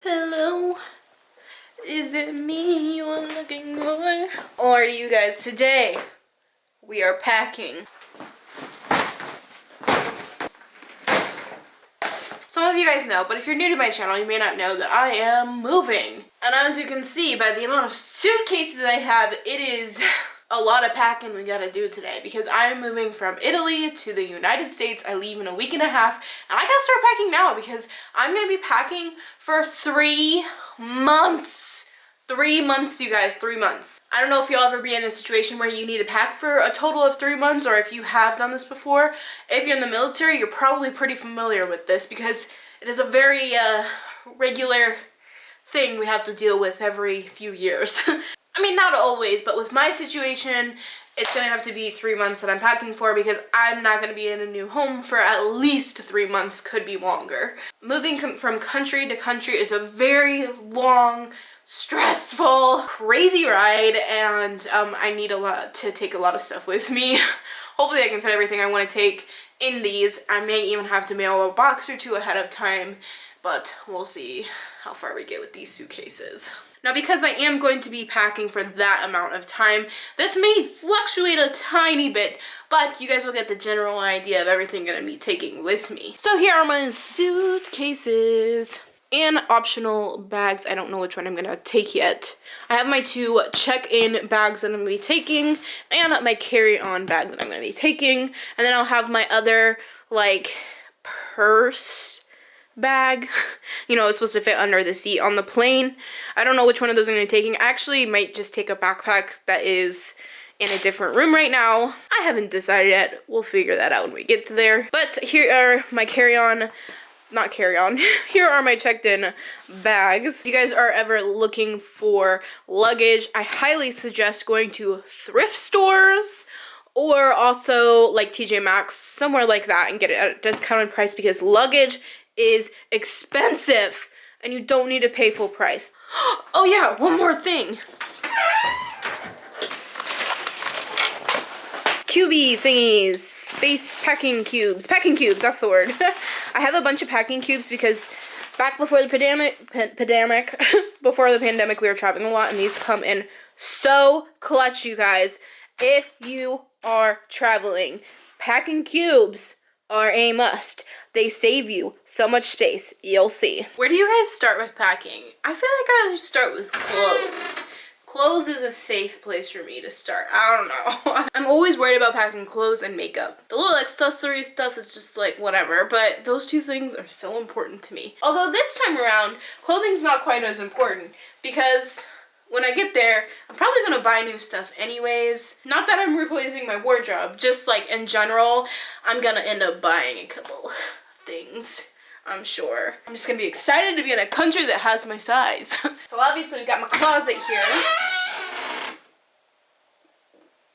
Hello, is it me you're looking for? Alrighty, you guys, today we are packing. Some of you guys know, but if you're new to my channel, you may not know that I am moving. And as you can see by the amount of suitcases I have, it is a lot of packing we gotta do today because I'm moving from Italy to the United States. I leave in a week and a half, and I gotta start packing now because I'm gonna be packing for 3 months. 3 months, you guys, 3 months. I don't know if you'll ever be in a situation where you need to pack for a total of 3 months, or if you have done this before. If you're in the military, you're probably pretty familiar with this because it is a very regular thing we have to deal with every few years. I mean, not always, but with my situation, it's gonna have to be 3 months that I'm packing for because I'm not gonna be in a new home for at least 3 months, could be longer. Moving from country to country is a very long, stressful, crazy ride, and I need to take a lot of stuff with me. Hopefully I can fit everything I want to take in these. I may even have to mail a box or two ahead of time, but we'll see how far we get with these suitcases. Now, because I am going to be packing for that amount of time, this may fluctuate a tiny bit, but you guys will get the general idea of everything I'm going to be taking with me. So here are my suitcases and optional bags. I don't know which one I'm going to take yet. I have my 2 check-in bags that I'm going to be taking and my carry-on bag that I'm going to be taking. And then I'll have my other, like, purse bag. You know, it's supposed to fit under the seat on the plane. I don't know which one of those I'm going to be taking. I actually might just take a backpack that is in a different room right now. I haven't decided yet. We'll figure that out when we get to there. But here are my not carry-on. Here are my checked-in bags. If you guys are ever looking for luggage, I highly suggest going to thrift stores or also like TJ Maxx, somewhere like that, and get it at a discounted price because luggage is expensive and you don't need to pay full price. Oh yeah, one more thing. Cubey thingies, space packing cubes, that's the word. I have a bunch of packing cubes because back before the pandemic, before the pandemic, we were traveling a lot, and these come in so clutch, you guys. If you are traveling, packing cubes are a must. They save you so much space. You'll see. Where do you guys start with packing? I feel like I would start with clothes. Clothes is a safe place for me to start. I don't know. I'm always worried about packing clothes and makeup. The little accessory stuff is just like whatever, but those 2 things are so important to me. Although this time around, clothing's not quite as important because when I get there, I'm probably gonna buy new stuff anyways. Not that I'm replacing my wardrobe, just like in general, I'm gonna end up buying a couple things, I'm sure. I'm just gonna be excited to be in a country that has my size. So obviously we've got my closet here.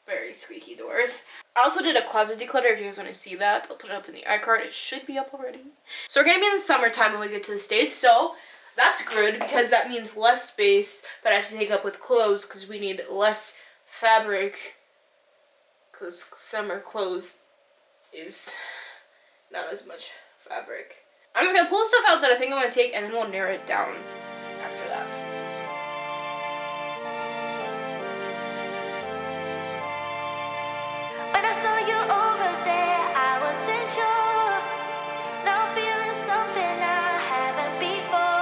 Very squeaky doors. I also did a closet declutter. If you guys want to see that, I'll put it up in the iCard. It should be up already. So we're gonna be in the summertime when we get to the States, so that's good because that means less space that I have to take up with clothes because we need less fabric because summer clothes is not as much fabric. I'm just gonna pull stuff out that I think I'm gonna take and then we'll narrow it down after that. When I saw you over there, I wasn't sure. Now I'm feeling something I haven't before.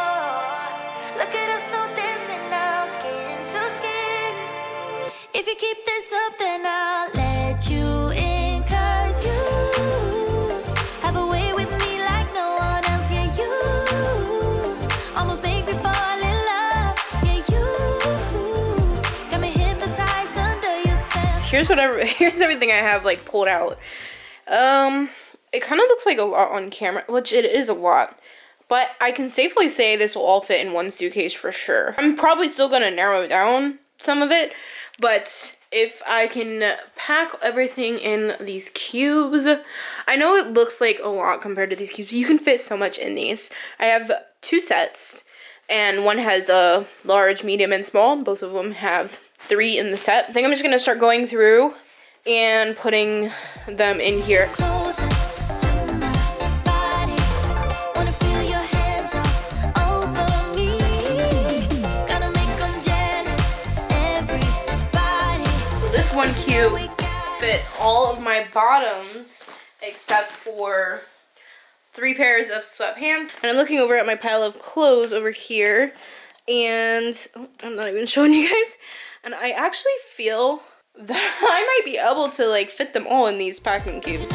Look at us now dancing now, skin to skin. If you keep this up, then I'll let you in, 'cause you have a way with me like no one else. Yeah, you almost make me fall in love. Yeah, you got me hypnotized under your spell. Here's everything I have like pulled out. It kind of looks like a lot on camera, which it is a lot. But I can safely say this will all fit in one suitcase for sure. I'm probably still gonna narrow down some of it, but if I can pack everything in these cubes, I know it looks like a lot compared to these cubes. You can fit so much in these. I have 2 sets, and one has a large, medium, and small. Both of them have 3 in the set. I think I'm just gonna start going through and putting them in here. Closer to my body, wanna feel your hands all over me. This one cube fit all of my bottoms except for 3 pairs of sweatpants. And I'm looking over at my pile of clothes over here, and I'm not even showing you guys. And I actually feel that I might be able to like fit them all in these packing cubes.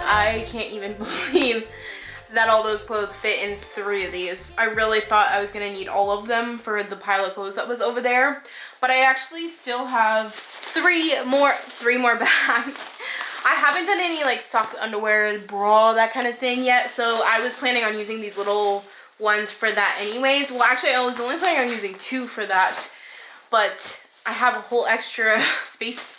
I can't even believe that all those clothes fit in 3 of these. I really thought I was gonna need all of them for the pile of clothes that was over there, but I actually still have 3 more bags. I haven't done any like soft underwear, bra, that kind of thing yet, so I was planning on using these little ones for that anyways. Well, actually I was only planning on using 2 for that, but I have a whole extra space,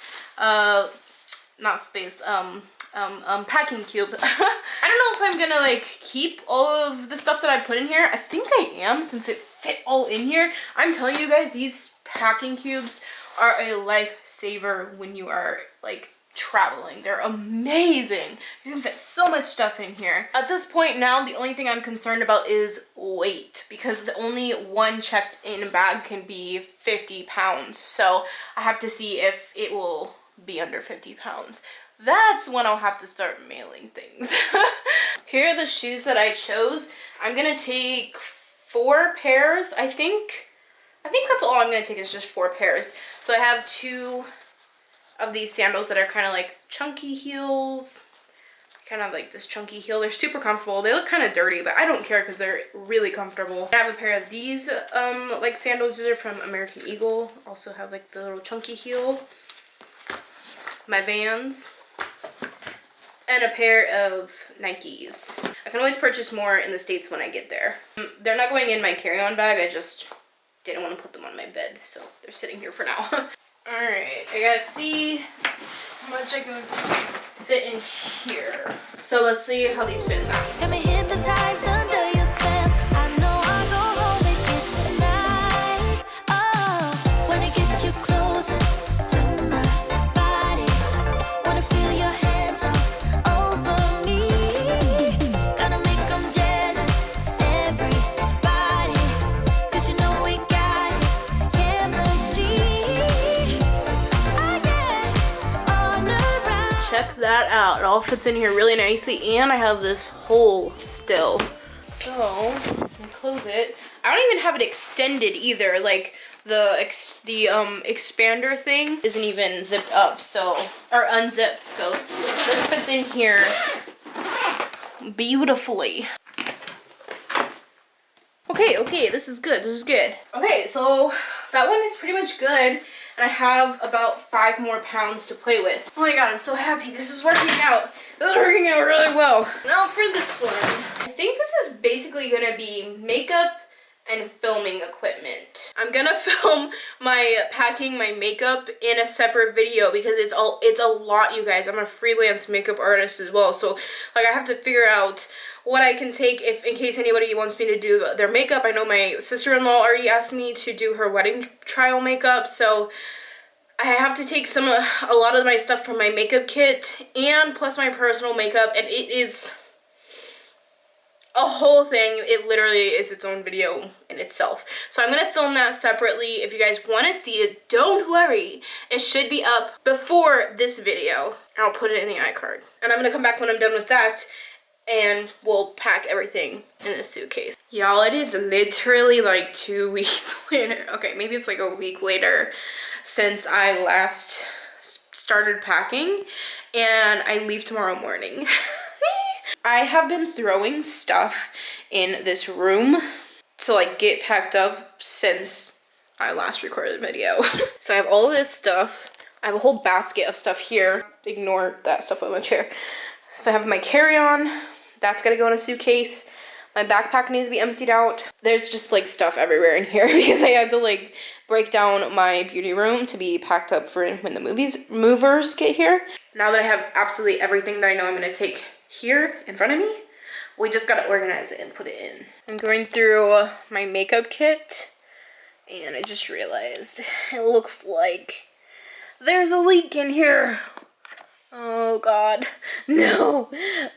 packing cube. I don't know if I'm gonna like keep all of the stuff that I put in here. I think I am, since it fit all in here. I'm telling you guys, these packing cubes are a lifesaver when you are like traveling. They're amazing. You can fit so much stuff in here. At this point now, the only thing I'm concerned about is weight, because the only one checked in bag can be 50 pounds. So I have to see if it will be under 50 pounds. That's when I'll have to start mailing things. Here are the shoes that I chose. I'm gonna take 4 pairs, I think that's all I'm gonna take, is just 4 pairs. So I have 2 of these sandals that are kind of like chunky heels. Kind of like this chunky heel. They're super comfortable. They look kind of dirty, but I don't care because they're really comfortable. I have a pair of these like sandals. These are from American Eagle. Also have like the little chunky heel. My Vans. And a pair of Nikes. I can always purchase more in the States when I get there. They're not going in my carry-on bag. I just didn't want to put them on my bed, so they're sitting here for now. Alright, I gotta see how much I can fit in here. So let's see how these fit in that. Got me hypnotized under your spell. I know I'll go home with you tonight. Oh, wanna get you closer to my body. Wanna feel your hands all over me. Gonna make them jealous, everybody. 'Cause you know we got it, chemistry. I get all around. Check that out. It all fits in here really nicely, and I have this hole still. So, I close it. I don't even have it extended either. Like the expander thing isn't even zipped up, so, or unzipped. So this fits in here beautifully. Okay, this is good. Okay, so that one is pretty much good. And I have about 5 more pounds to play with. Oh my god, I'm so happy. This is working out. This is working out really well. Now for this one. I think this is basically gonna be makeup and filming equipment. I'm gonna film my packing my makeup in a separate video because it's a lot, you guys. I'm a freelance makeup artist as well, so like I have to figure out what I can take if in case anybody wants me to do their makeup. I know my sister-in-law already asked me to do her wedding trial makeup, so I have to take a lot of my stuff from my makeup kit and plus my personal makeup, and it is a whole thing. It literally is its own video in itself. So I'm gonna film that separately. If you guys want to see it, don't worry. It should be up before this video. I'll put it in the iCard. And I'm gonna come back when I'm done with that, and we'll pack everything in a suitcase. Y'all, it is literally like 2 weeks later. Okay, maybe it's like a week later since I last started packing, and I leave tomorrow morning. I have been throwing stuff in this room to like get packed up since I last recorded a video. So I have all of this stuff. I have a whole basket of stuff here. Ignore that stuff on the chair. So I have my carry-on, That's gonna go in a suitcase. My backpack needs to be emptied out. There's just like stuff everywhere in here because I had to like break down my beauty room to be packed up for when the movers get here. Now that I have absolutely everything that I know I'm gonna take here in front of me, we just gotta organize it and put it in. I'm going through my makeup kit and I just realized it looks like there's a leak in here. Oh God, no.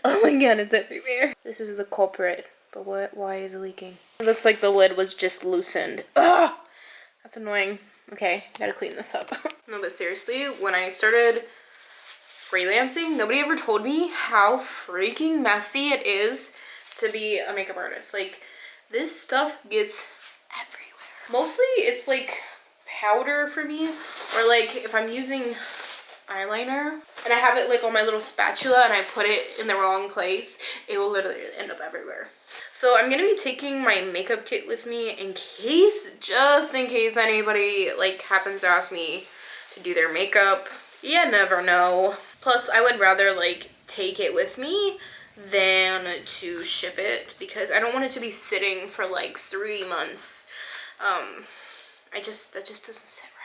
Oh my God, it's everywhere. This is the culprit. But why is it leaking? It looks like the lid was just loosened. Ugh! That's annoying. Okay, gotta clean this up. No, but seriously, when I started freelancing, nobody ever told me how freaking messy it is to be a makeup artist. Like, this stuff gets everywhere. Mostly, it's like powder for me, or like if I'm using eyeliner and I have it like on my little spatula and I put it in the wrong place, it will literally end up everywhere. So I'm gonna be taking my makeup kit with me in case, just in case anybody like happens to ask me to do their makeup. You never know. Plus I would rather like take it with me than to ship it because I don't want it to be sitting for like 3 months. That just doesn't sit right.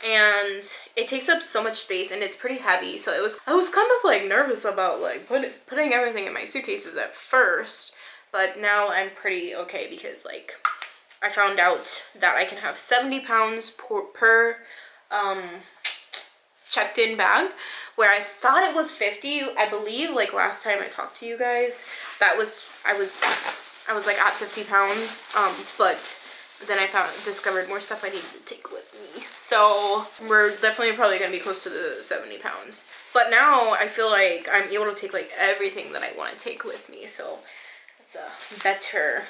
And it takes up so much space and it's pretty heavy, so I was kind of like nervous about like putting everything in my suitcases at first, but now I'm pretty okay because like I found out that I can have 70 pounds per checked in bag, where I thought it was 50. I believe like last time I talked to you guys, I was like at 50 pounds, but then I discovered more stuff I needed to take with me. So we're definitely probably gonna be close to the 70 pounds. But now I feel like I'm able to take like everything that I want to take with me. So it's a better,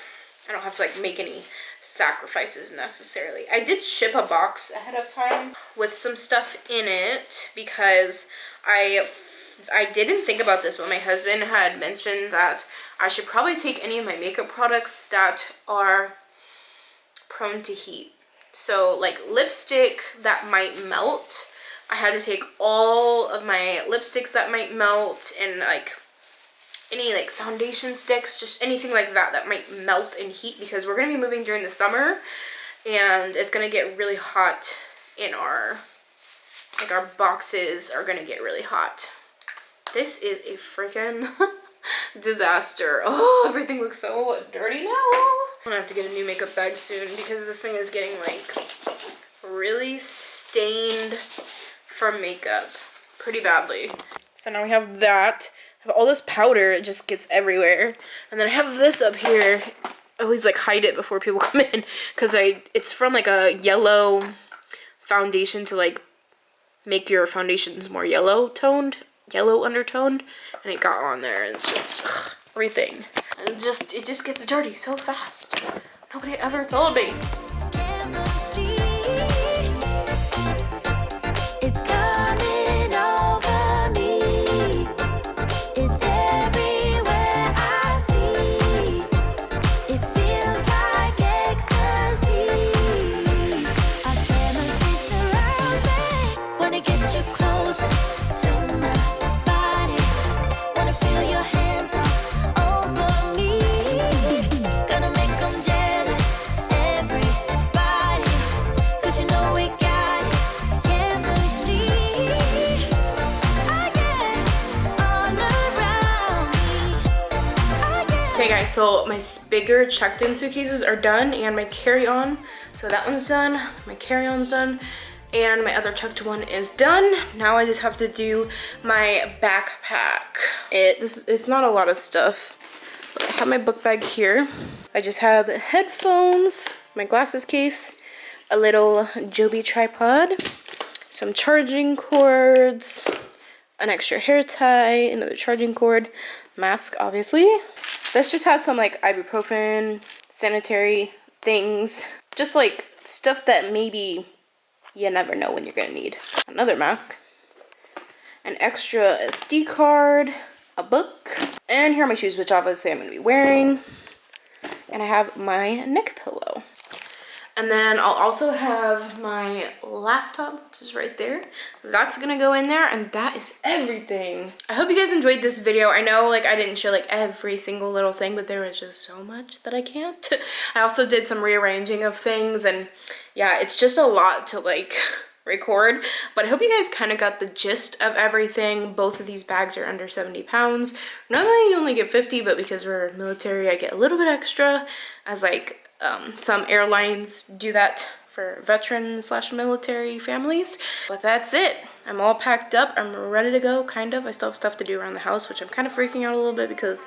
I don't have to like make any sacrifices necessarily. I did ship a box ahead of time with some stuff in it because I didn't think about this, but my husband had mentioned that I should probably take any of my makeup products that are prone to heat. So like lipstick that might melt, I had to take all of my lipsticks that might melt, and like any like foundation sticks, just anything like that might melt in heat, because we're gonna be moving during the summer and it's gonna get really hot in our boxes are gonna get really hot. This is a freaking disaster. Oh, everything looks so dirty now. I'm gonna have to get a new makeup bag soon because this thing is getting like really stained from makeup pretty badly. So now we have that. I have all this powder, it just gets everywhere. And then I have this up here. I always like hide it before people come in because it's from like a yellow foundation to like make your foundations more yellow undertoned, and it got on there and it's just everything. And it just gets dirty so fast. Nobody ever told me. It's coming over me. It's everywhere I see. It feels like ecstasy. Our chemistry surrounds me. Wanna get you closer to my body. Wanna feel your hands all over me. Gonna make them jealous, everybody. 'Cause you know we got it, chemistry. I get all around me. I get. Okay guys, so my bigger checked-in suitcases are done, and my carry-on. So that one's done, my carry-on's done, and my other checked one is done. Now I just have to do my backpack. It's not a lot of stuff. I have my book bag here. I just have headphones, my glasses case, a little Joby tripod, some charging cords, an extra hair tie, another charging cord, mask obviously. This just has some like ibuprofen, sanitary things, just like stuff that maybe you never know when you're gonna need. Another mask, an extra SD card, a book, and here are my shoes, which obviously I'm gonna be wearing. And I have my neck pillow. And then I'll also have my laptop, which is right there. That's gonna go in there, and that is everything. I hope you guys enjoyed this video. I know like I didn't show like every single little thing, but there was just so much that I can't. I also did some rearranging of things, and yeah, it's just a lot to like record, but I hope you guys kind of got the gist of everything. Both of these bags are under 70 pounds. Normally you only get 50, but because we're military, I get a little bit extra, as like some airlines do that for veteran/military families. But that's it. I'm all packed up. I'm ready to go, kind of. I still have stuff to do around the house, which I'm kind of freaking out a little bit because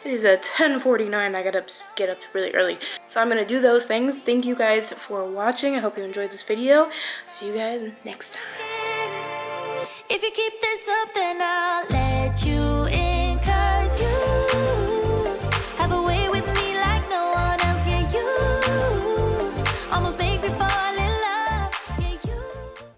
it is a 10:49. I gotta get up really early. So I'm gonna do those things. Thank you guys for watching. I hope you enjoyed this video. See you guys next time. If you keep this up, then I'll let you